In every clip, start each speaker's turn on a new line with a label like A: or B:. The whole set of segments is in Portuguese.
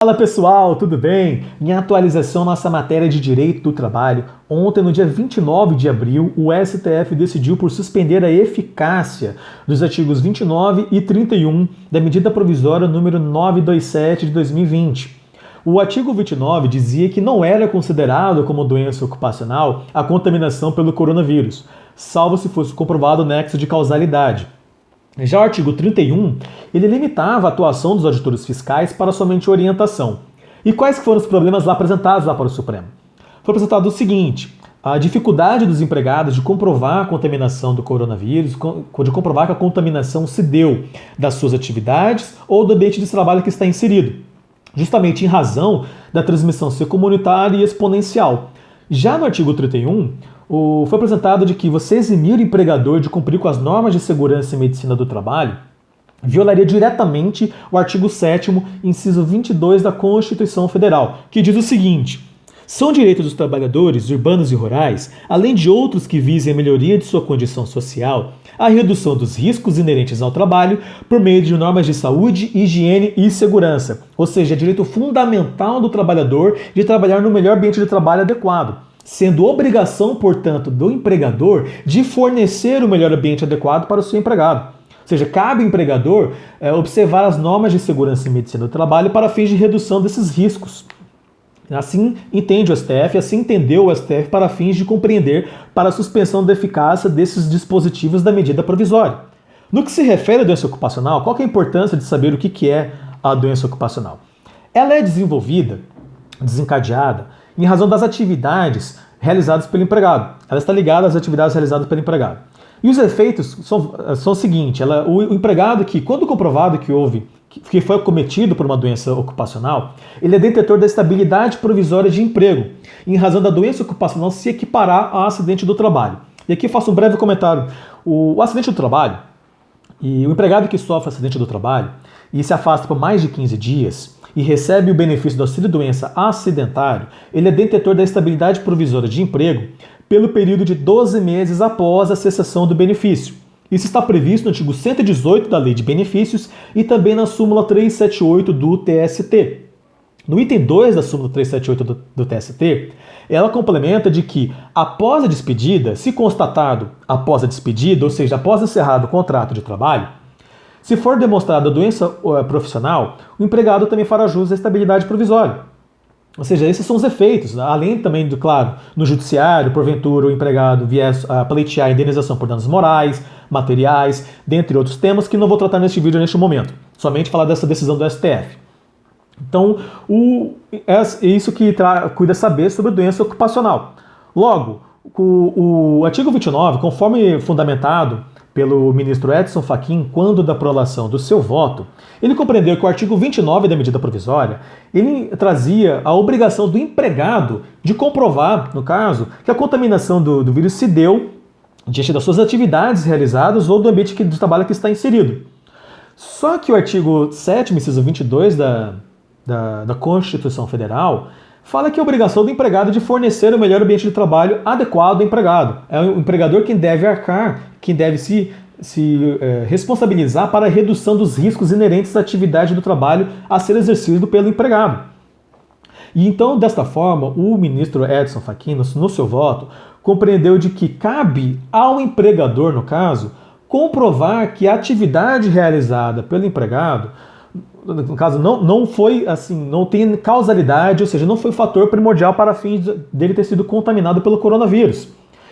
A: Fala pessoal, tudo bem? Em atualização nossa matéria de Direito do Trabalho, ontem no dia 29 de abril, o STF decidiu por suspender a eficácia dos artigos 29 e 31 da medida provisória número 927 de 2020. O artigo 29 dizia que não era considerado como doença ocupacional a contaminação pelo coronavírus, salvo se fosse comprovado o nexo de causalidade. Já o artigo 31, ele limitava a atuação dos auditores fiscais para somente orientação. E quais foram os problemas apresentados lá para o Supremo? Foi apresentado o seguinte: a dificuldade dos empregados de comprovar a contaminação do coronavírus, de comprovar que a contaminação se deu das suas atividades ou do ambiente de trabalho que está inserido, justamente em razão da transmissão ser comunitária e exponencial. Já no artigo 31, foi apresentado de que você eximir o empregador de cumprir com as normas de segurança e medicina do trabalho violaria diretamente o artigo 7º, inciso 22 da Constituição Federal, que diz o seguinte: são direitos dos trabalhadores urbanos e rurais, além de outros que visem a melhoria de sua condição social, a redução dos riscos inerentes ao trabalho por meio de normas de saúde, higiene e segurança. Ou seja, é direito fundamental do trabalhador de trabalhar no melhor ambiente de trabalho adequado, sendo obrigação, portanto, do empregador de fornecer o melhor ambiente adequado para o seu empregado. Ou seja, cabe ao empregador observar as normas de segurança e medicina do trabalho para fins de redução desses riscos. Assim entende o STF, assim entendeu o STF para fins de compreender para a suspensão da eficácia desses dispositivos da medida provisória. No que se refere à doença ocupacional, qual que é a importância de saber o que é a doença ocupacional? Ela é desencadeada, em razão das atividades realizadas pelo empregado. Ela está ligada às atividades realizadas pelo empregado. E os efeitos são o seguinte: o empregado que, quando comprovado que foi acometido por uma doença ocupacional, ele é detentor da estabilidade provisória de emprego, em razão da doença ocupacional se equiparar ao acidente do trabalho. E aqui eu faço um breve comentário. O acidente do trabalho, e o empregado que sofre acidente do trabalho e se afasta por mais de 15 dias e recebe o benefício do auxílio-doença acidentário, ele é detentor da estabilidade provisória de emprego pelo período de 12 meses após a cessação do benefício. Isso está previsto no artigo 118 da Lei de Benefícios e também na súmula 378 do TST. No item 2 da súmula 378 do TST, ela complementa de que, após a despedida, se constatado após a despedida, ou seja, após encerrado o contrato de trabalho, se for demonstrada a doença profissional, o empregado também fará jus à estabilidade provisória. Ou seja, esses são os efeitos, além também do, claro, no judiciário, porventura o empregado viesse a pleitear indenização por danos morais, materiais, dentre outros temas que não vou tratar neste vídeo neste momento, somente falar dessa decisão do STF. Então, é isso que cuida saber sobre a doença ocupacional. Logo, o artigo 29, conforme fundamentado pelo ministro Edson Fachin, quando da prolação do seu voto, ele compreendeu que o artigo 29 da medida provisória, ele trazia a obrigação do empregado de comprovar, no caso, que a contaminação do vírus se deu diante das suas atividades realizadas ou do ambiente de trabalho que está inserido. Só que o artigo 7º, inciso 22 da Constituição Federal, fala que é obrigação do empregado de fornecer o melhor ambiente de trabalho adequado ao empregado. É o empregador quem deve arcar, quem deve se responsabilizar para a redução dos riscos inerentes à atividade do trabalho a ser exercido pelo empregado. E então, desta forma, o ministro Edson Fachin, no seu voto, compreendeu de que cabe ao empregador, no caso, comprovar que a atividade realizada pelo empregado, no caso, não foi assim, não tem causalidade, ou seja, não foi fator primordial para fins dele ter sido contaminado pelo coronavírus.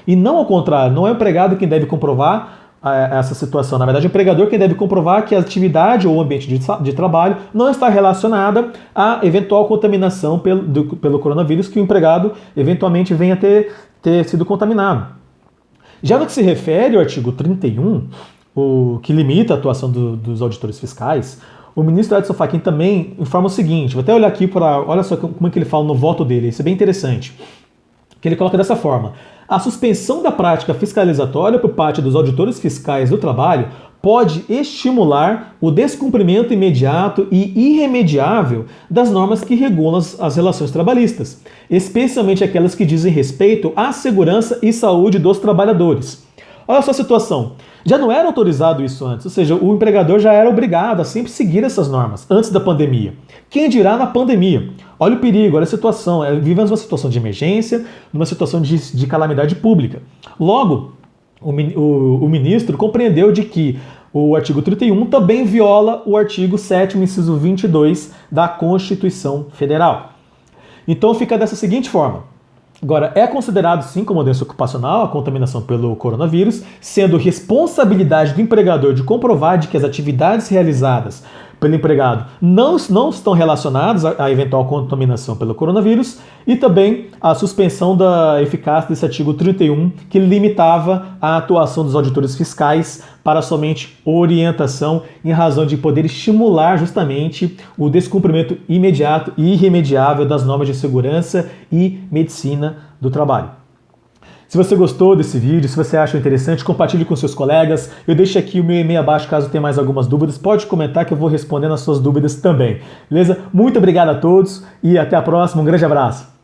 A: E não ao contrário, não é o empregado quem deve comprovar essa situação. Na verdade, é o empregador quem deve comprovar que a atividade ou o ambiente de trabalho não está relacionada à eventual contaminação pelo coronavírus que o empregado eventualmente venha a ter sido contaminado. Já no que se refere ao artigo 31, que limita a atuação dos auditores fiscais, o ministro Edson Fachin também informa o seguinte: vou até olhar aqui olha só como é que ele fala no voto dele, isso é bem interessante, que ele coloca dessa forma: a suspensão da prática fiscalizatória por parte dos auditores fiscais do trabalho pode estimular o descumprimento imediato e irremediável das normas que regulam as relações trabalhistas, especialmente aquelas que dizem respeito à segurança e saúde dos trabalhadores. Olha só a situação. Já não era autorizado isso antes, ou seja, o empregador já era obrigado a sempre seguir essas normas antes da pandemia. Quem dirá na pandemia? Olha o perigo, olha a situação. Vivemos uma situação de emergência, numa situação de calamidade pública. Logo, o ministro compreendeu de que o artigo 31 também viola o artigo 7º, inciso 22 da Constituição Federal. Então fica dessa seguinte forma. Agora, é considerado sim como doença ocupacional a contaminação pelo coronavírus, sendo responsabilidade do empregador de comprovar de que as atividades realizadas pelo empregado não estão relacionadas à eventual contaminação pelo coronavírus, e também a suspensão da eficácia desse artigo 31, que limitava a atuação dos auditores fiscais para somente orientação, em razão de poder estimular justamente o descumprimento imediato e irremediável das normas de segurança e medicina do trabalho. Se você gostou desse vídeo, se você acha interessante, compartilhe com seus colegas. Eu deixo aqui o meu e-mail abaixo caso tenha mais algumas dúvidas. Pode comentar que eu vou respondendo as suas dúvidas também. Beleza? Muito obrigado a todos e até a próxima. Um grande abraço.